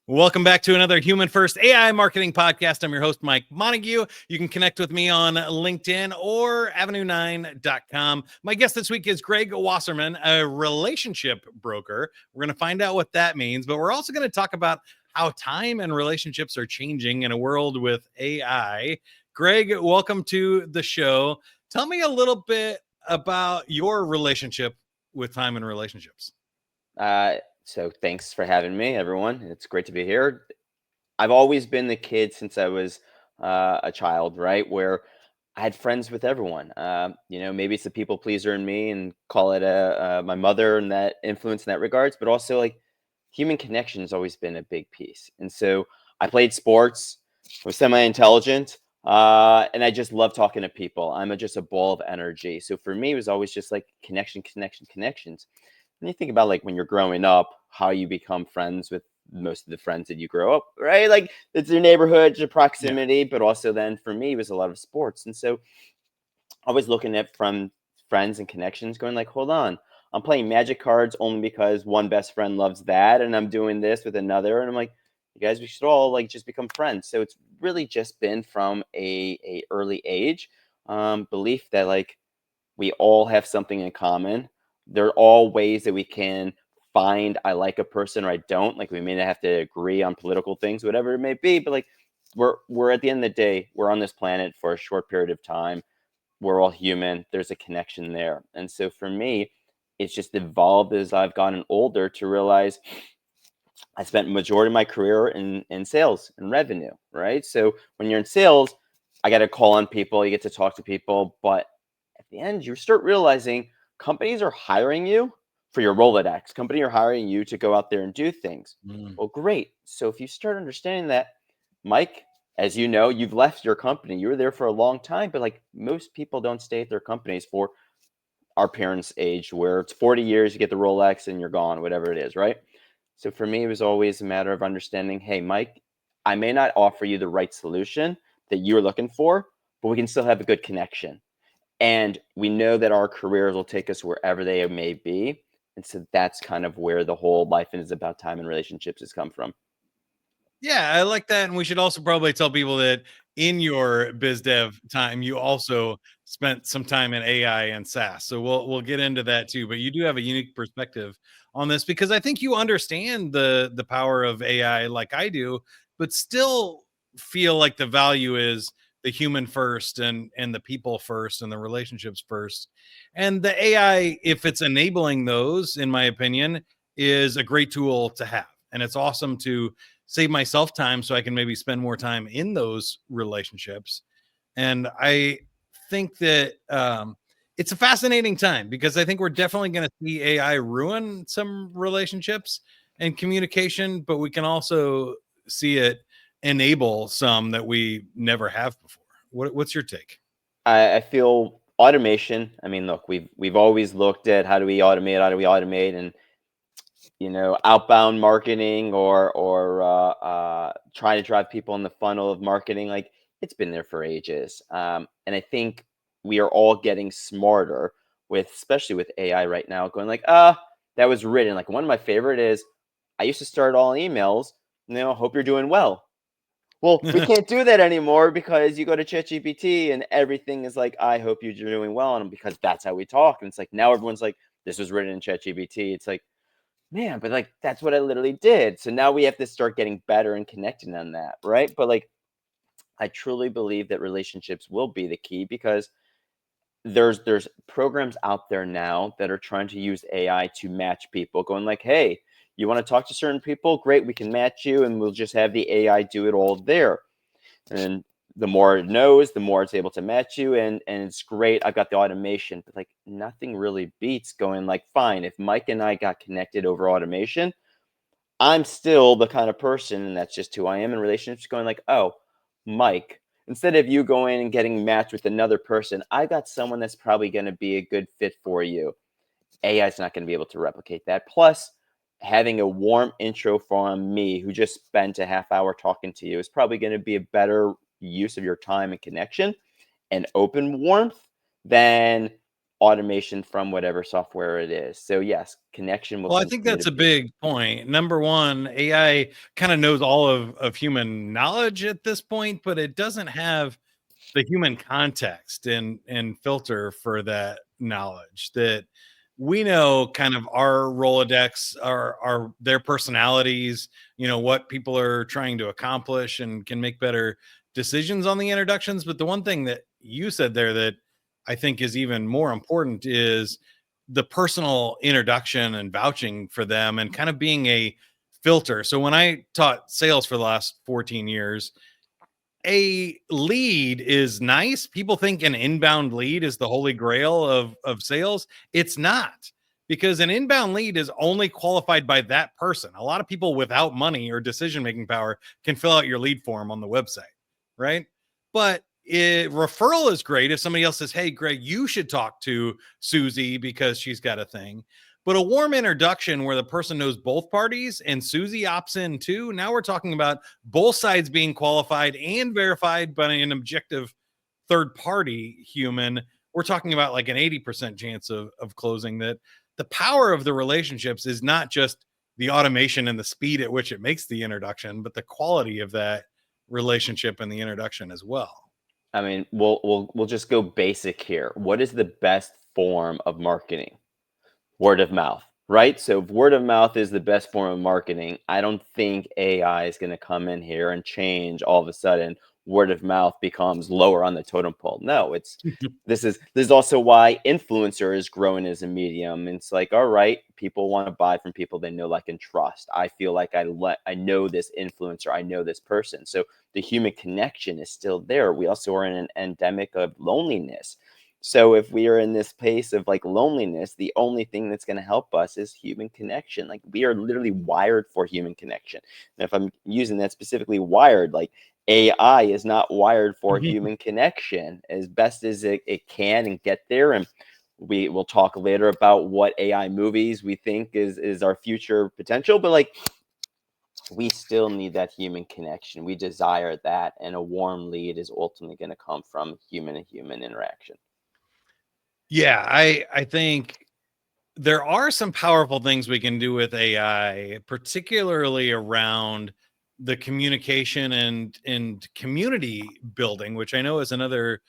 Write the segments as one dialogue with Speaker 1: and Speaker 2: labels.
Speaker 1: Welcome back to another Human First AI Marketing Podcast. I'm your host, Mike Montague. You can connect with me on LinkedIn or avenue9.com. My guest this week is Greg Wasserman, a relationship broker. We're going to find out what that means, but we're also going to talk about how time and relationships are changing in a world with AI. Greg, welcome to the show. Tell me a little bit about your relationship with time and relationships.
Speaker 2: So thanks for having me, everyone. It's great to be here. I've always been the kid since I was a child, right? Where I had friends with everyone. Maybe it's the people pleaser in me and call it my mother and that influence in that regards, but also like human connection has always been a big piece. And so I played sports, was semi-intelligent, and I just love talking to people. Just a ball of energy. So for me, it was always just like connections. And you think about like when you're growing up, how you become friends with most of the friends that you grow up, right? Like it's your neighborhood, your proximity, but also then for me, it was a lot of sports. And so I was looking at from friends and connections going like, hold on, I'm playing magic cards only because one best friend loves that. And I'm doing this with another. And I'm like, you guys, we should all like just become friends. So it's really just been from a early age belief that like we all have something in common. There are all ways that we can find I like a person or I don't. Like we may not have to agree on political things, whatever it may be, but like we're at the end of the day, we're on this planet for a short period of time. We're all human. There's a connection there. And so for me, it's just evolved as I've gotten older to realize I spent majority of my career in sales and revenue, right? So when you're in sales, I got to call on people, you get to talk to people, but at the end, you start realizing companies are hiring you for your Rolodex. Company are hiring you to go out there and do things. Well, great. So if you start understanding that, Mike, as you know, you've left your company. You were there for a long time, but like most people don't stay at their companies for our parents' age, where it's 40 years, you get the Rolex and you're gone, whatever it is, right? So for me, it was always a matter of understanding, hey, Mike, I may not offer you the right solution that you're looking for, but we can still have a good connection. And we know that our careers will take us wherever they may be. And so that's kind of where the whole life is about time and relationships has come from.
Speaker 1: Yeah, I like that. And we should also probably tell people that in your biz dev time, you also spent some time in AI and SaaS. So we'll get into that too. But you do have a unique perspective on this because I think you understand the power of AI like I do, but still feel like the value is the human first and the people first and the relationships first. And the AI, if it's enabling those, in my opinion, is a great tool to have. And it's awesome to save myself time so I can maybe spend more time in those relationships. And I think that it's a fascinating time because I think we're definitely going to see AI ruin some relationships and communication, but we can also see it enable some that we never have before. What's your take?
Speaker 2: I feel automation. I mean, look, we've always looked at how do we automate, and outbound marketing or trying to drive people in the funnel of marketing. Like it's been there for ages, and I think we are all getting smarter with, especially with AI right now. Going like, that was written. Like one of my favorite is, I used to start all emails. Hope you're doing well. Well, we can't do that anymore because you go to ChatGPT and everything is like, I hope you're doing well. And because that's how we talk. And it's like, now everyone's like, this was written in ChatGPT. It's like, man, but like, that's what I literally did. So now we have to start getting better and connecting on that. Right. But like, I truly believe that relationships will be the key because there's programs out there now that are trying to use AI to match people, going like, hey, you want to talk to certain people? Great, we can match you and we'll just have the AI do it all there. And the more it knows, the more it's able to match you. And it's great. I've got the automation, but like nothing really beats going like, fine, if Mike and I got connected over automation, I'm still the kind of person, and that's just who I am in relationships, going like, oh, Mike, instead of you going and getting matched with another person, I got someone that's probably going to be a good fit for you. AI is not going to be able to replicate that. Plus, having a warm intro from me who just spent a half hour talking to you is probably going to be a better use of your time and connection and open warmth than automation from whatever software it is. So yes, connection will
Speaker 1: Well, I think
Speaker 2: continue to
Speaker 1: that's a
Speaker 2: be.
Speaker 1: big point. Number one, AI kind of knows all of human knowledge at this point, but it doesn't have the human context and filter for that knowledge that we know kind of our Rolodex, our their personalities, what people are trying to accomplish and can make better decisions on the introductions. But the one thing that you said there that I think is even more important is the personal introduction and vouching for them and kind of being a filter. So when I taught sales for the last 14 years, a lead is nice. People think an inbound lead is the holy grail of sales. It's not, because an inbound lead is only qualified by that person. A lot of people without money or decision making power can fill out your lead form on the website, right? But referral is great if somebody else says, "Hey, Greg, you should talk to Susie because she's got a thing." But a warm introduction where the person knows both parties and Susie opts in too. Now we're talking about both sides being qualified and verified by an objective third party human. We're talking about like an 80% chance of closing. That the power of the relationships is not just the automation and the speed at which it makes the introduction, but the quality of that relationship and the introduction as well.
Speaker 2: I mean, we'll just go basic here. What is the best form of marketing? Word of mouth, right? So if word of mouth is the best form of marketing, I don't think AI is going to come in here and change all of a sudden word of mouth becomes lower on the totem pole. No, it's this is also why influencer is growing as a medium. It's like, all right, people want to buy from people they know, like, and trust. I feel like I know this influencer, I know this person. So the human connection is still there. We also are in an endemic of loneliness. So if we are in this place of like loneliness, the only thing that's going to help us is human connection. Like, we are literally wired for human connection. And if I'm using that specifically wired, like, AI is not wired for human connection as best as it can and get there. And we will talk later about what AI movies we think is our future potential. But like, we still need that human connection. We desire that. And a warm lead is ultimately going to come from human to human interaction.
Speaker 1: Yeah, I think there are some powerful things we can do with AI, particularly around the communication and community building, which I know is another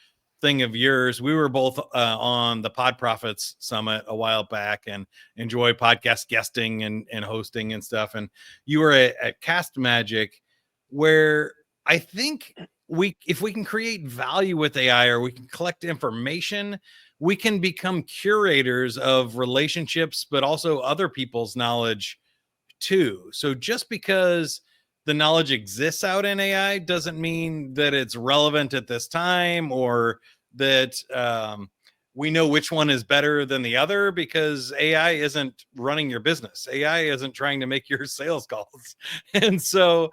Speaker 1: thing of yours. We were both on the Pod Profits Summit a while back and enjoy podcast guesting and hosting and stuff. And you were at Cast Magic, where I think if we can create value with AI or we can collect information, we can become curators of relationships, but also other people's knowledge too. So just because the knowledge exists out in AI doesn't mean that it's relevant at this time or that we know which one is better than the other, because AI isn't running your business. AI isn't trying to make your sales calls. And so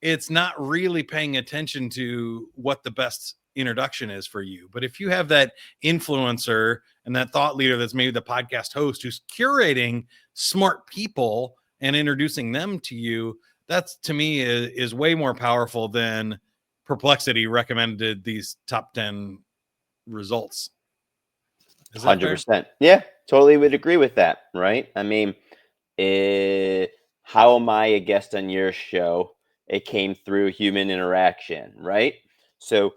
Speaker 1: it's not really paying attention to what the best introduction is for you. But if you have that influencer and that thought leader that's maybe the podcast host who's curating smart people and introducing them to you, that's to me is way more powerful than Perplexity recommended these top 10 results. Is that fair?
Speaker 2: 100%. Yeah, totally would agree with that, right? I mean, how am I a guest on your show? It came through human interaction, right? So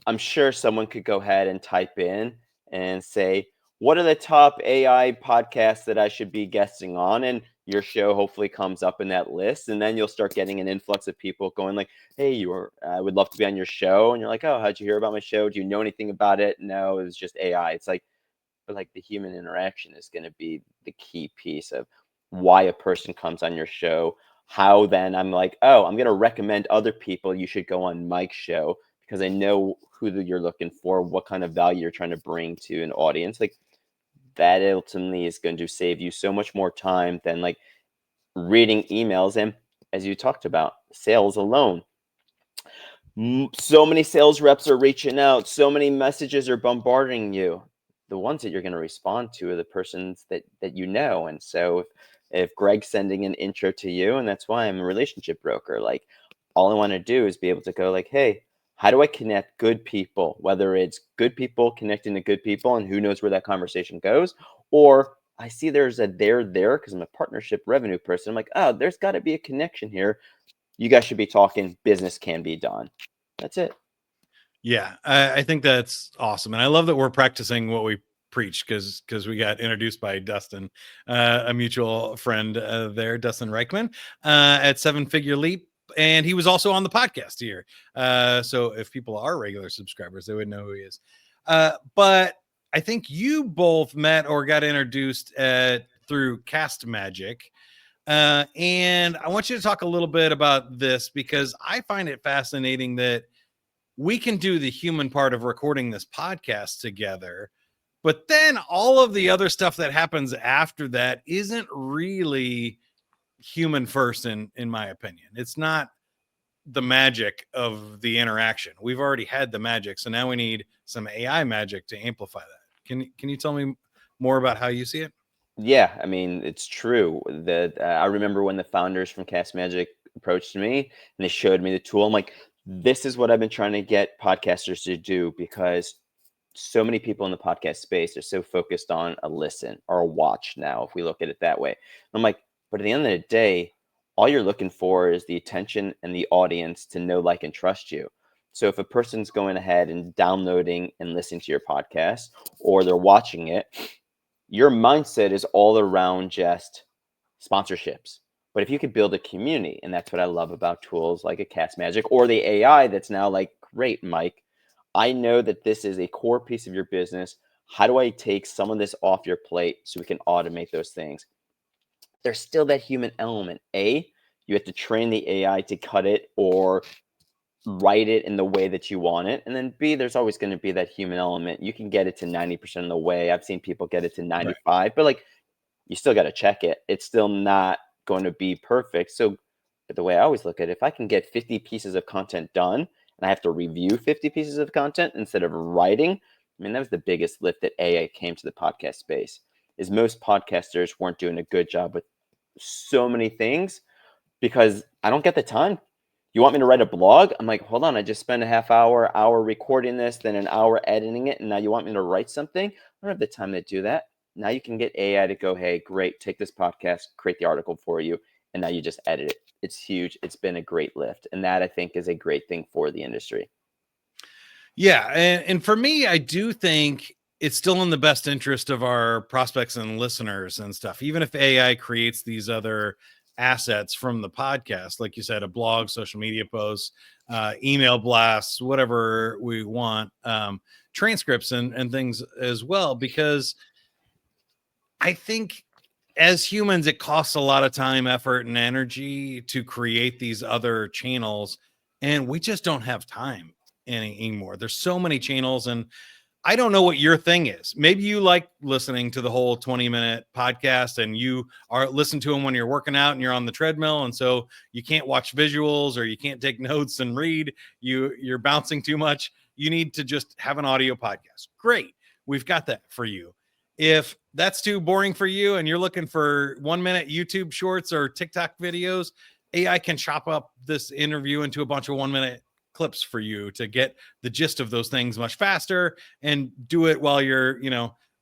Speaker 2: I'm sure someone could go ahead and type in and say, what are the top AI podcasts that I should be guesting on? And your show hopefully comes up in that list. And then you'll start getting an influx of people going like, hey, I would love to be on your show. And you're like, oh, how'd you hear about my show? Do you know anything about it? No, it was just AI. It's like, but like, the human interaction is going to be the key piece of why a person comes on your show. How then I'm like, oh, I'm going to recommend other people you should go on Mike's show because I know you're looking for, what kind of value you're trying to bring to an audience. Like, that ultimately is going to save you so much more time than like reading emails. And as you talked about, sales alone, so many sales reps are reaching out, so many messages are bombarding you. The ones that you're going to respond to are the persons that you know. And so if Greg's sending an intro to you, and that's why I'm a relationship broker, like, all I want to do is be able to go like, hey, How do I connect good people, whether it's good people connecting to good people and who knows where that conversation goes, or I see there's a there because I'm a partnership revenue person. I'm like, oh, there's got to be a connection here. You guys should be talking. Business can be done. That's it.
Speaker 1: Yeah, I think that's awesome, and I love that we're practicing what we preach because we got introduced by Dustin, a mutual friend there, Dustin Reichman, at Seven Figure Leap, and he was also on the podcast here. So if people are regular subscribers, they would know who he is. But I think you both met or got introduced through Cast Magic. And I want you to talk a little bit about this because I find it fascinating that we can do the human part of recording this podcast together, but then all of the other stuff that happens after that isn't really human first in my opinion. It's not the magic of the interaction. We've already had the magic, so now we need some AI magic to amplify that. Can you tell me more about how you see it?
Speaker 2: Yeah, I mean, it's true that I remember when the founders from Cast Magic approached me and they showed me the tool. I'm like, this is what I've been trying to get podcasters to do because so many people in the podcast space are so focused on a listen or a watch now, if we look at it that way. I'm like, but at the end of the day, all you're looking for is the attention and the audience to know, like, and trust you. So if a person's going ahead and downloading and listening to your podcast or they're watching it, your mindset is all around just sponsorships. But if you could build a community, and that's what I love about tools like a Cast Magic or the AI that's now like, great, Mike, I know that this is a core piece of your business. How do I take some of this off your plate so we can automate those things? There's still that human element. You have to train the AI to cut it or write it in the way that you want it. And then B, there's always going to be that human element. You can get it to 90% of the way. I've seen people get it to
Speaker 1: Right.
Speaker 2: 95, but like you still got to check it. It's still not going to be perfect. So, but the way I always look at it, if I can get 50 pieces of content done and I have to review 50 pieces of content instead of writing, I mean, that was the biggest lift that AI came to the podcast space is most podcasters weren't doing a good job with so many things because I don't get the time. You want me to write a blog? I'm like, hold on, I just spent a hour recording this, then an hour editing it, and now you want me to write something? I don't have the time to do that. Now you can get AI to go, hey, great, take this podcast, create the article for you, and now you just edit it. It's huge. It's been a great lift. And that I think is a great thing for the industry.
Speaker 1: Yeah, and for me, I do think it's still in the best interest of our prospects and listeners and stuff. Even if AI creates these other assets from the podcast, like you said, a blog, social media posts, email blasts, whatever we want, transcripts and things as well, because I think as humans, it costs a lot of time, effort, and energy to create these other channels, and we just don't have time anymore. There's so many channels, and I don't know what your thing is. Maybe you like listening to the whole 20-minute podcast and you are listen to them when you're working out and you're on the treadmill. And so you can't watch visuals or you can't take notes and read. You're bouncing too much. You need to just have an audio podcast. Great. We've got that for you. If that's too boring for you and you're looking for 1 minute YouTube shorts or TikTok videos, AI can chop up this interview into a bunch of 1 minute clips for you to get the gist of those things much faster and do it while you're,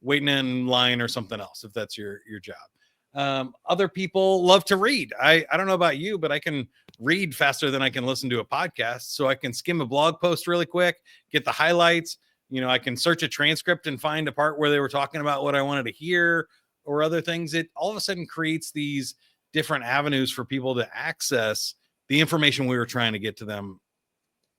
Speaker 1: waiting in line or something else, if that's your job. Other people love to read. I don't know about you, but I can read faster than I can listen to a podcast. So I can skim a blog post really quick, get the highlights. I can search a transcript and find a part where they were talking about what I wanted to hear or other things. It all of a sudden creates these different avenues for people to access the information we were trying to get to them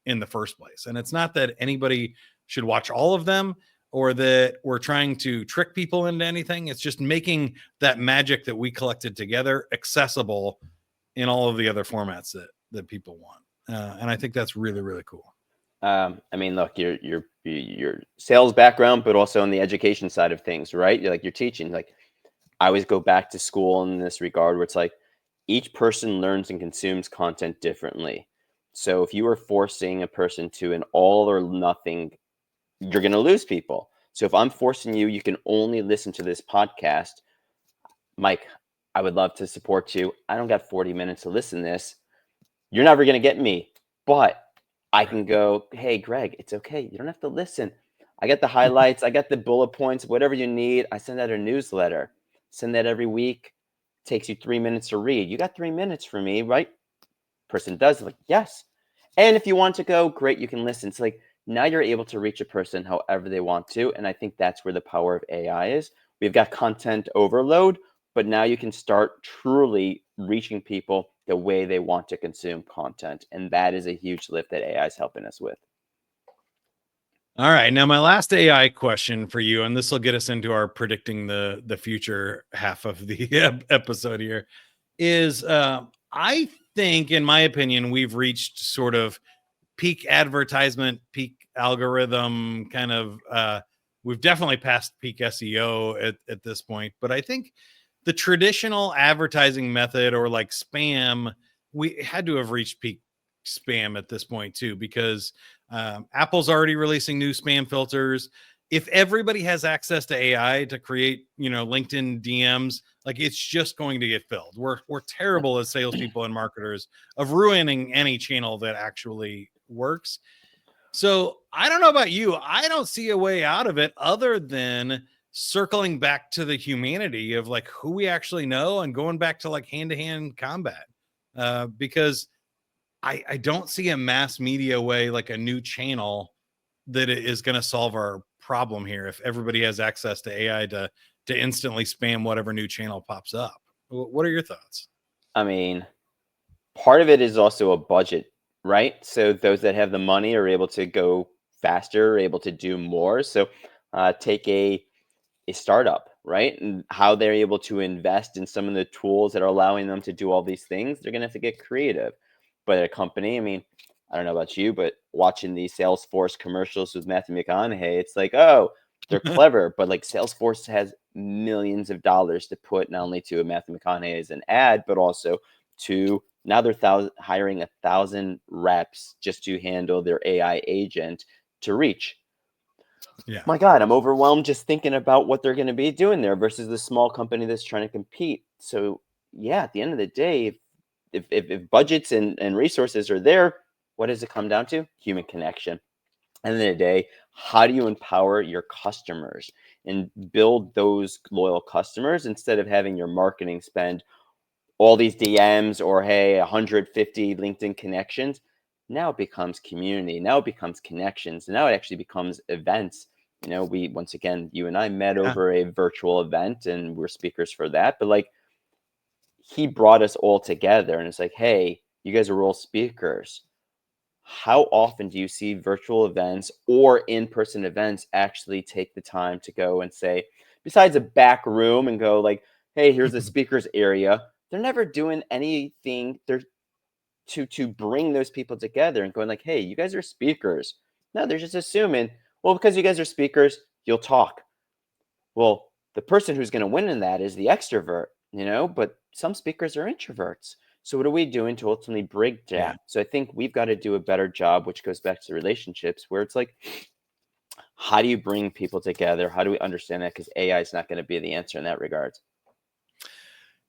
Speaker 1: in the first place. And it's not that anybody should watch all of them or that we're trying to trick people into anything. It's just making that magic that we collected together accessible in all of the other formats that people want. And I think that's really, really cool.
Speaker 2: I mean, look, your sales background, but also on the education side of things, right? You're teaching. Like, I always go back to school in this regard, where it's like each person learns and consumes content differently. So if you are forcing a person to an all or nothing, you're going to lose people. So if I'm forcing you, you can only listen to this podcast. Mike, I would love to support you. I don't got 40 minutes to listen to this. You're never going to get me. But I can go, "Hey, Greg, it's okay. You don't have to listen. I got the highlights, I got the bullet points, whatever you need. I send out a newsletter. Send that every week. Takes you 3 minutes to read. You got 3 minutes for me, right?" Person does, like, yes. And if you want to go, great, you can listen. It's like now you're able to reach a person however they want to. And I think that's where the power of AI is. We've got content overload, but now you can start truly reaching people the way they want to consume content. And that is a huge lift that AI is helping us with.
Speaker 1: All right. Now, my last AI question for you, and this will get us into our predicting the future half of the episode here, is I think, in my opinion, we've reached sort of peak advertisement, peak algorithm kind of. We've definitely passed peak SEO at this point, but I think the traditional advertising method or like spam, we had to have reached peak spam at this point too, because Apple's already releasing new spam filters. If everybody has access to AI to create, LinkedIn DMs, like it's just going to get filled. We're terrible as salespeople and marketers of ruining any channel that actually works. So I don't know about you. I don't see a way out of it other than circling back to the humanity of like who we actually know and going back to like hand to hand combat. Because I don't see a mass media way, like a new channel that is going to solve our problem here. If everybody has access to AI to instantly spam whatever new channel pops up, what are your thoughts?
Speaker 2: I mean, part of it is also a budget, right? So those that have the money are able to go faster, able to do more. So take a startup, right? And how they're able to invest in some of the tools that are allowing them to do all these things, they're going to have to get creative. But a company, I mean, I don't know about you, but watching these Salesforce commercials with Matthew McConaughey, it's like, oh, they're clever, but like Salesforce has millions of dollars to put not only to a Matthew McConaughey as an ad, but also to now they're hiring 1,000 reps just to handle their AI agent to reach.
Speaker 1: Yeah.
Speaker 2: My God, I'm overwhelmed just thinking about what they're going to be doing there versus the small company that's trying to compete. So, yeah, at the end of the day, if budgets and resources are there, what does it come down to? Human connection. At the end of the day, how do you empower your customers and build those loyal customers instead of having your marketing spend all these DMs or hey, 150 LinkedIn connections? Now it becomes community. Now it becomes connections. Now it actually becomes events. We once again, you and I met
Speaker 1: Yeah.
Speaker 2: over a virtual event and we're speakers for that. But like he brought us all together and it's like, hey, you guys are all speakers. How often do you see virtual events or in-person events actually take the time to go and say, besides a back room and go like, hey, here's the speakers area. They're never doing anything there to bring those people together and going like, hey, you guys are speakers. No, they're just assuming, well, because you guys are speakers, you'll talk. Well, the person who's going to win in that is the extrovert, but some speakers are introverts. So what are we doing to ultimately break
Speaker 1: Yeah.
Speaker 2: that? So I think we've got to do a better job, which goes back to relationships, where it's like, how do you bring people together? How do we understand that? Because AI is not going to be the answer in that regard.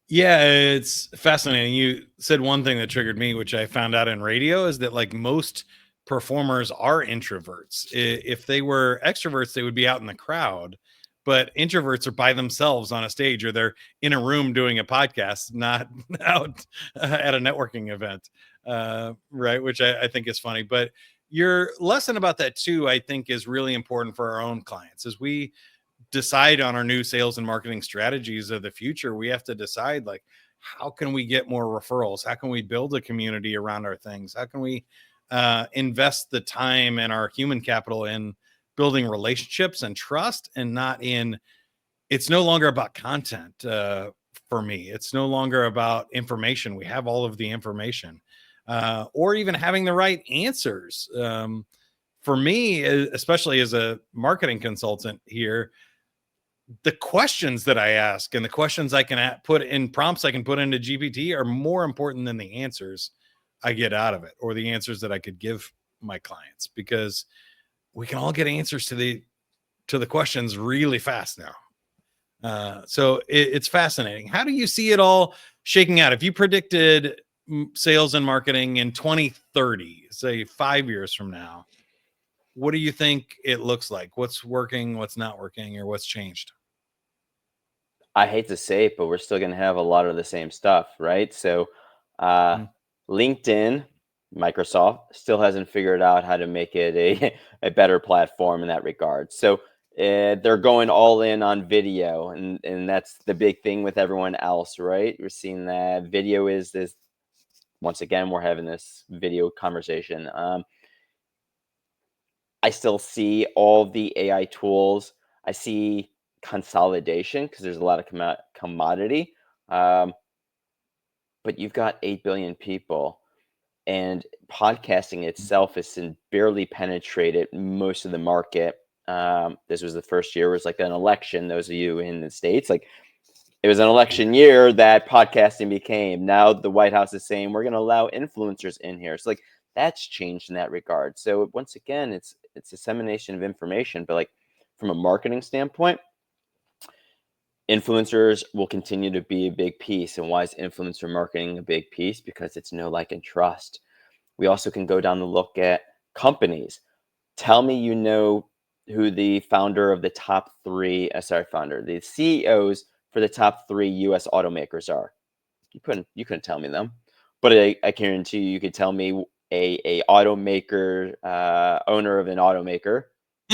Speaker 1: Yeah, it's fascinating. You said one thing that triggered me, which I found out in radio, is that like most performers are introverts. If they were extroverts, they would be out in the crowd. But introverts are by themselves on a stage or they're in a room doing a podcast, not out at a networking event. Right. Which I think is funny. But your lesson about that, too, I think is really important for our own clients as we decide on our new sales and marketing strategies of the future. We have to decide like how can we get more referrals, how can we build a community around our things, how can we invest the time and our human capital in building relationships and trust, and not in, it's no longer about content. For me, it's no longer about information. We have all of the information, or even having the right answers. For me, especially as a marketing consultant here, the questions that I ask and the questions I can put in prompts I can put into GPT are more important than the answers I get out of it or the answers that I could give my clients, because we can all get answers to the questions really fast now. So it's fascinating. How do you see it all shaking out? If you predicted sales and marketing in 2030, say 5 years from now, what do you think it looks like? What's working, what's not working, or what's changed?
Speaker 2: I hate to say it, but we're still going to have a lot of the same stuff, right? So, uh,
Speaker 1: Mm.
Speaker 2: LinkedIn, Microsoft still hasn't figured out how to make it a a better platform in that regard. So, they're going all in on video, and that's the big thing with everyone else, right? We're seeing that video is this. Once again, we're having this video conversation. I still see all the AI tools. I see consolidation because there's a lot of commodity. Um, but you've got 8 billion people, and podcasting itself is barely penetrated most of the market. This was the first year, it was like an election. Those of you in the States, like it was an election year that podcasting became. Now the White House is saying we're going to allow influencers in here. So like that's changed in that regard. So once again, it's dissemination of information, but like from a marketing standpoint, influencers will continue to be a big piece. And why is influencer marketing a big piece? Because it's know, like, and trust. We also can go down the look at companies. Tell me you know who the founder of the top three, the CEOs for the top three US automakers are. You couldn't tell me them. But I guarantee you could tell me a automaker, owner of an automaker,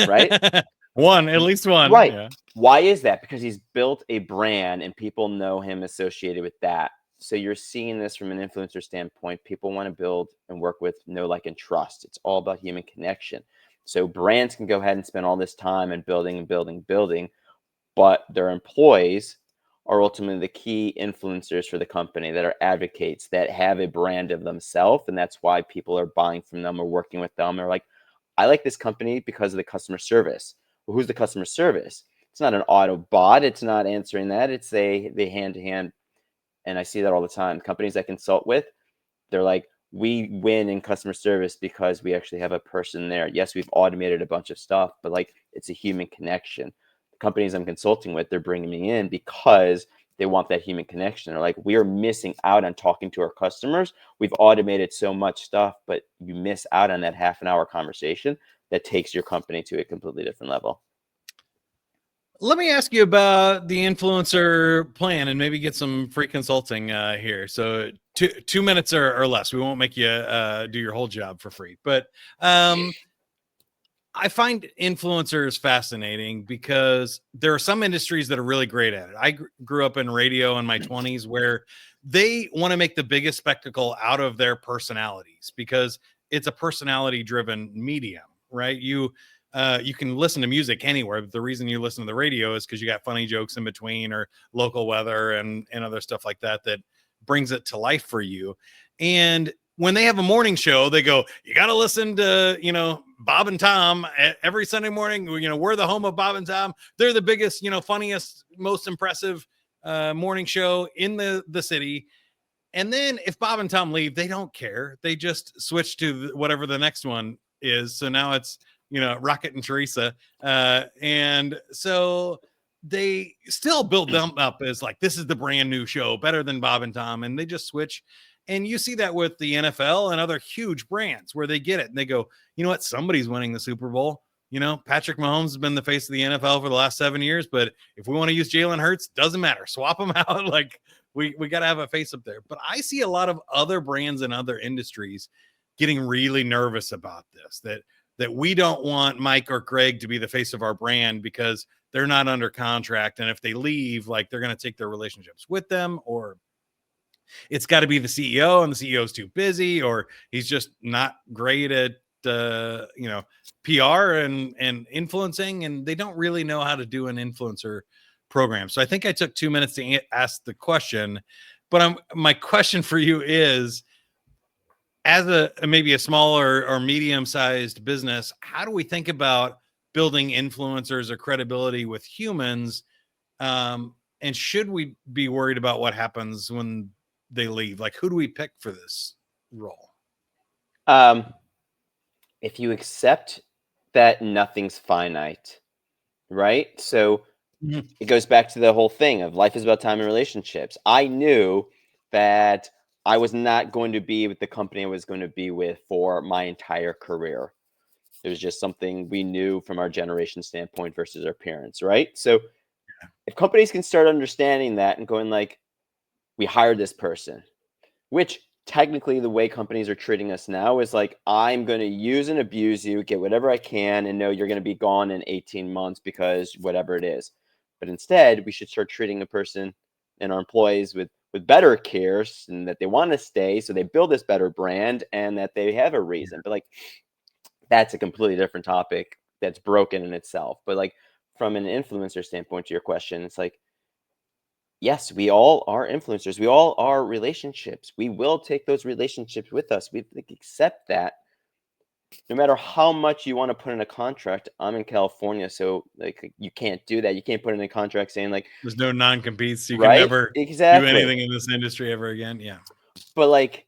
Speaker 2: right?
Speaker 1: One, at least one.
Speaker 2: Right.
Speaker 1: Yeah.
Speaker 2: Why is that? Because he's built a brand and people know him associated with that. So you're seeing this from an influencer standpoint. People want to build and work with know, like, and trust. It's all about human connection. So brands can go ahead and spend all this time and building and building, building, but their employees are ultimately the key influencers for the company that are advocates that have a brand of themselves. And that's why people are buying from them or working with them. They're like, I like this company because of the customer service. Well, who's the customer service? It's not an auto bot. It's not answering that. It's the hand to hand. And I see that all the time. Companies I consult with, they're like, we win in customer service because we actually have a person there. Yes, we've automated a bunch of stuff, but like it's a human connection. The companies I'm consulting with, they're bringing me in because they want that human connection. They're like, we are missing out on talking to our customers. We've automated so much stuff, but you miss out on that half an hour conversation that takes your company to a completely different level.
Speaker 1: Let me ask you about the influencer plan and maybe get some free consulting here. So 2 minutes or less. We won't make you do your whole job for free. But I find influencers fascinating because there are some industries that are really great at it. I grew up in radio in my 20s where they want to make the biggest spectacle out of their personalities because it's a personality driven medium, right? You can listen to music anywhere, but the reason you listen to the radio is because you got funny jokes in between or local weather and other stuff like that that brings it to life for you. And when they have a morning show, they go, you got to listen to, Bob and Tom every Sunday morning. We're the home of Bob and Tom. They're the biggest, funniest, most impressive morning show in the city. And then if Bob and Tom leave, they don't care. They just switch to whatever the next one is. So now it's, Rocket and Teresa. And so they still build them up as like, this is the brand new show, better than Bob and Tom. And they just switch. And you see that with the NFL and other huge brands where they get it and they go, you know what? Somebody's winning the Super Bowl. Patrick Mahomes has been the face of the NFL for the last 7 years, but if we want to use Jalen Hurts, doesn't matter. Swap them out. Like we got to have a face up there. But I see a lot of other brands and other industries getting really nervous about this, that we don't want Mike or Greg to be the face of our brand because they're not under contract. And if they leave, like they're going to take their relationships with them, or it's got to be the CEO and the CEO is too busy, or he's just not great at PR and influencing, and they don't really know how to do an influencer program. So I think I took 2 minutes to ask the question, but my question for you is, as maybe a smaller or medium sized business, how do we think about building influencers or credibility with humans? And should we be worried about what happens when they leave? Like, who do we pick for this role?
Speaker 2: Um, if you accept that nothing's finite, right? So
Speaker 1: Mhm.
Speaker 2: it goes back to the whole thing of life is about time and relationships. I knew that I was not going to be with the company I was going to be with for my entire career. It was just something we knew from our generation standpoint versus our parents, right? So if companies can start understanding that and going like, we hired this person, which technically the way companies are treating us now is like, I'm going to use and abuse you, get whatever I can, and know you're going to be gone in 18 months because whatever it is. But instead, we should start treating the person and our employees with better cares and that they want to stay, so they build this better brand and that they have a reason. But like, that's a completely different topic that's broken in itself. But like, from an influencer standpoint, to your question, it's like, yes, we all are influencers. We all are relationships. We will take those relationships with us. We like, accept that no matter how much you want to put in a contract. I'm in California, so like you can't do that. You can't put in a contract saying like,
Speaker 1: There's no non-competes. You can
Speaker 2: right?
Speaker 1: never do
Speaker 2: Exactly.
Speaker 1: anything in this industry ever again. Yeah.
Speaker 2: But like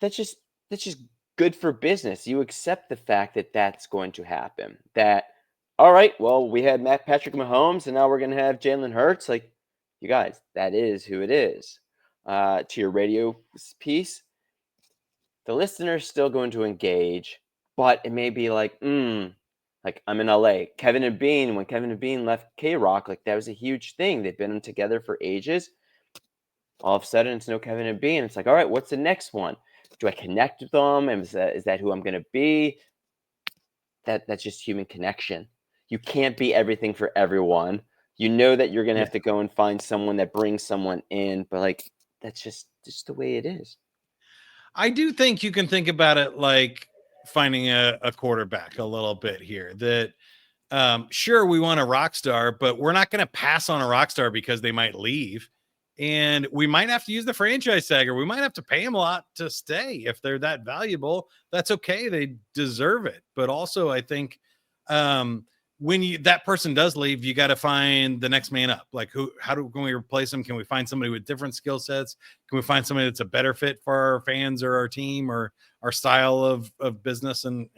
Speaker 2: that's just that's just good for business. You accept the fact that that's going to happen. That all right, well, we had Patrick Mahomes, and now we're going to have Jalen Hurts. Like, you guys, that is who it is. To your radio piece, the listener's still going to engage, but it may be like, like I'm in LA. Kevin and Bean, when Kevin and Bean left K Rock, like that was a huge thing. They've been together for ages. All of a sudden, it's no Kevin and Bean. It's like, all right, what's the next one? Do I connect with them? And is that who I'm going to be? That's just human connection. You can't be everything for everyone. You know that you're going to
Speaker 1: Yeah.
Speaker 2: have to go and find someone that brings someone in, but like that's just the way it is.
Speaker 1: I do think you can think about it like finding a quarterback a little bit here. That sure, we want a rock star, but we're not going to pass on a rock star because they might leave. And we might have to use the franchise tag, or we might have to pay them a lot to stay if they're that valuable. That's okay. They deserve it. But also, I think um, when that person does leave, you got to find the next man up. Like, can we replace them? Can we find somebody with different skill sets? Can we find somebody that's a better fit for our fans or our team or our style of business and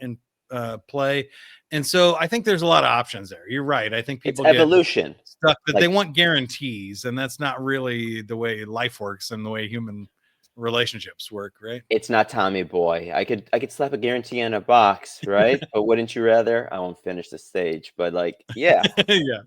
Speaker 1: play? And so I think there's a lot of options there. You're right. I think
Speaker 2: It's
Speaker 1: people get
Speaker 2: evolution.
Speaker 1: stuck that they
Speaker 2: Like
Speaker 1: want guarantees, and that's not really the way life works and the way human relationships work, right?
Speaker 2: it's not Tommy Boy. I could slap a guarantee on a box, right? But wouldn't you rather? I won't finish the stage, but like, yeah,
Speaker 1: Yeah.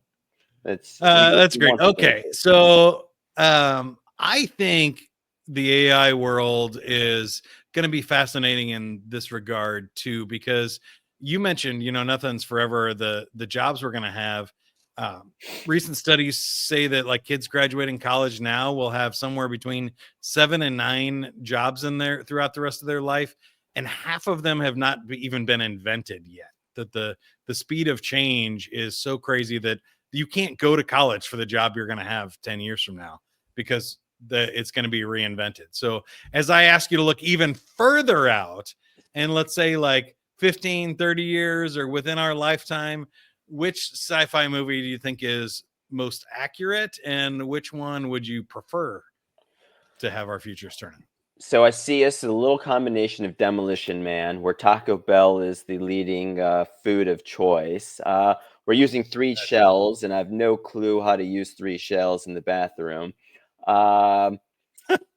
Speaker 2: it's we
Speaker 1: That's
Speaker 2: we
Speaker 1: great.
Speaker 2: want the
Speaker 1: Okay.
Speaker 2: guarantee.
Speaker 1: So I think the AI world is going to be fascinating in this regard too, because you mentioned, nothing's forever. The jobs we're going to have. Um, Recent studies say that like kids graduating college now will have somewhere between 7 and 9 jobs in there throughout the rest of their life, and half of them have not even been invented yet. That the speed of change is so crazy that you can't go to college for the job you're going to have 10 years from now because it's going to be reinvented. So as I ask you to look even further out, and let's say like 15, 30 years or within our lifetime, which sci-fi movie do you think is most accurate, and which one would you prefer to have our futures turn in?
Speaker 2: So I see us a little combination of Demolition Man, where Taco Bell is the leading food of choice. We're using three shells, and I have no clue how to use three shells in the bathroom. Um,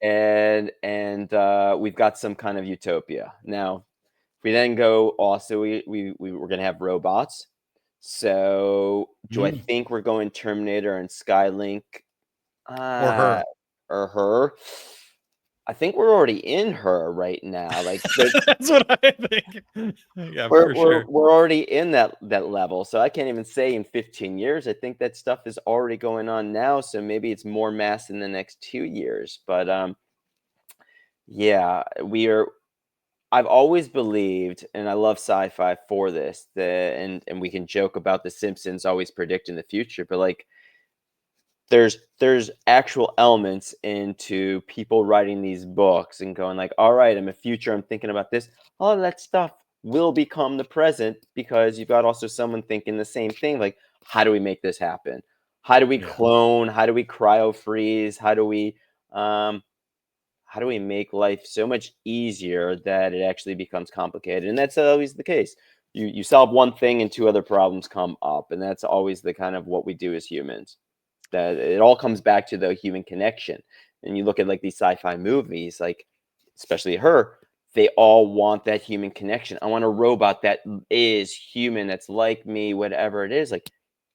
Speaker 2: and we've got some kind of utopia. Now, if we then go also, we're going to have robots. So do I
Speaker 1: Mm.
Speaker 2: think we're going Terminator and Skylink?
Speaker 1: Or
Speaker 2: Uh,
Speaker 1: her?
Speaker 2: or her? I think we're already in her right now. Like
Speaker 1: That's what I think. Yeah,
Speaker 2: we're
Speaker 1: for
Speaker 2: we're
Speaker 1: sure.
Speaker 2: we're already in that level. So I can't even say in 15 years. I think that stuff is already going on now. So maybe it's more mass in the next 2 years. But yeah, we are. I've always believed, and I love sci-fi for this. And we can joke about the Simpsons always predicting the future, but like there's actual elements into people writing these books and going like, all right, I'm a future, I'm thinking about this. All of that stuff will become the present because you've got also someone thinking the same thing. Like, how do we make this happen? How do we
Speaker 1: Yeah.
Speaker 2: clone? How do we cryo freeze? Um how do we make life so much easier that it actually becomes complicated? And that's always the case. You solve one thing and two other problems come up, and that's always the kind of what we do as humans. That it all comes back to the human connection. And you look at like these sci-fi movies, like especially her, they all want that human connection. I want a robot that is human, that's like me, whatever it is. Like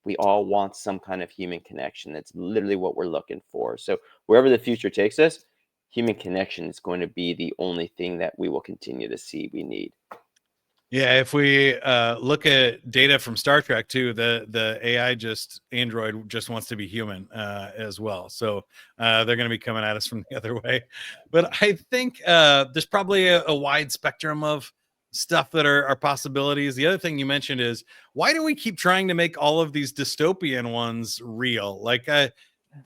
Speaker 2: we all want some kind of human connection. That's literally what we're looking for. So wherever the future takes us, human connection is going to be the only thing that we will continue to see we need.
Speaker 1: Yeah, if we look at data from Star Trek too, the AI just android just wants to be human as well. So they're going to be coming at us from the other way. But I think there's probably a wide spectrum of stuff that are possibilities. The other thing you mentioned is why do we keep trying to make all of these dystopian ones real? Like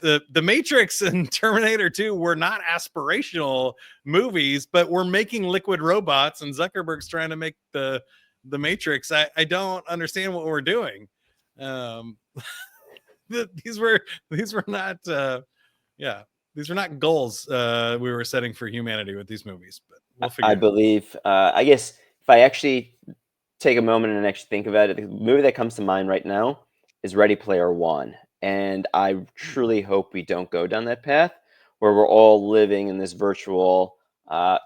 Speaker 1: the Matrix and Terminator 2 were not aspirational movies, but we're making liquid robots, and Zuckerberg's trying to make the Matrix. I don't understand what we're doing. Um, these were not yeah, these were not goals we were setting for humanity with these movies, but we'll
Speaker 2: I
Speaker 1: figure it out.
Speaker 2: believe, I guess if I actually take a moment and actually think about it, the movie that comes to mind right now is Ready Player One. And I truly hope we don't go down that path where we're all living in this virtual.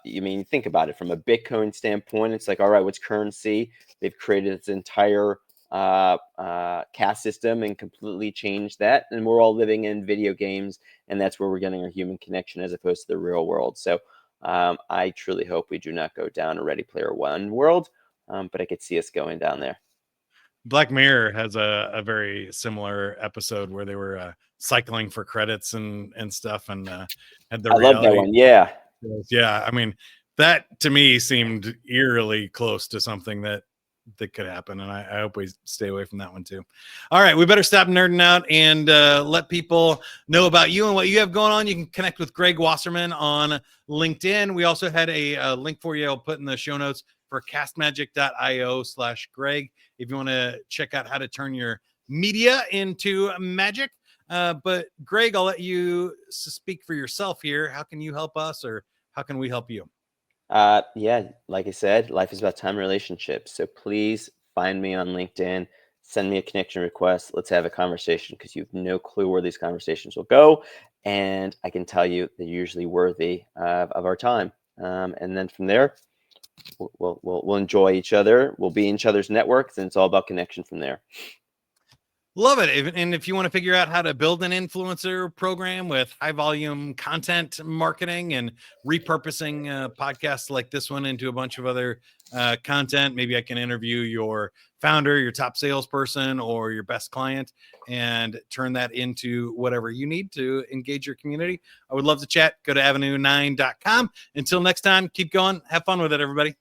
Speaker 2: You mean, think about it from a Bitcoin standpoint. It's like, all right, what's currency? They've created its entire caste system and completely changed that. And we're all living in video games, and that's where we're getting our human connection as opposed to the real world. So I truly hope we do not go down a Ready Player One world, but I could see us going down there.
Speaker 1: Black Mirror has a very similar episode where they were cycling for credits and stuff, and had the
Speaker 2: I love that
Speaker 1: reality.
Speaker 2: one. Yeah.
Speaker 1: Yeah, I mean, that to me seemed eerily close to something that could happen, and I hope we stay away from that one too. All right, we better stop nerding out and let people know about you and what you have going on. You can connect with Greg Wasserman on LinkedIn. We also had a link for you I'll put in the show notes for castmagic.io/Greg if you want to check out how to turn your media into magic. But Greg, I'll let you speak for yourself here. How can you help us, or how can we help you?
Speaker 2: Yeah, like I said, life is about time and relationships. So please find me on LinkedIn, send me a connection request. Let's have a conversation because you have no clue where these conversations will go. And I can tell you they're usually worthy of our time. And then from there, we'll enjoy each other. We'll be in each other's networks, and it's all about connection from there.
Speaker 1: Love it. And if you want to figure out how to build an influencer program with high volume content marketing and repurposing podcasts like this one into a bunch of other content, maybe I can interview your founder, your top salesperson, or your best client and turn that into whatever you need to engage your community. I would love to chat. Go to avenue9.com. Until next time, keep going. Have fun with it, everybody.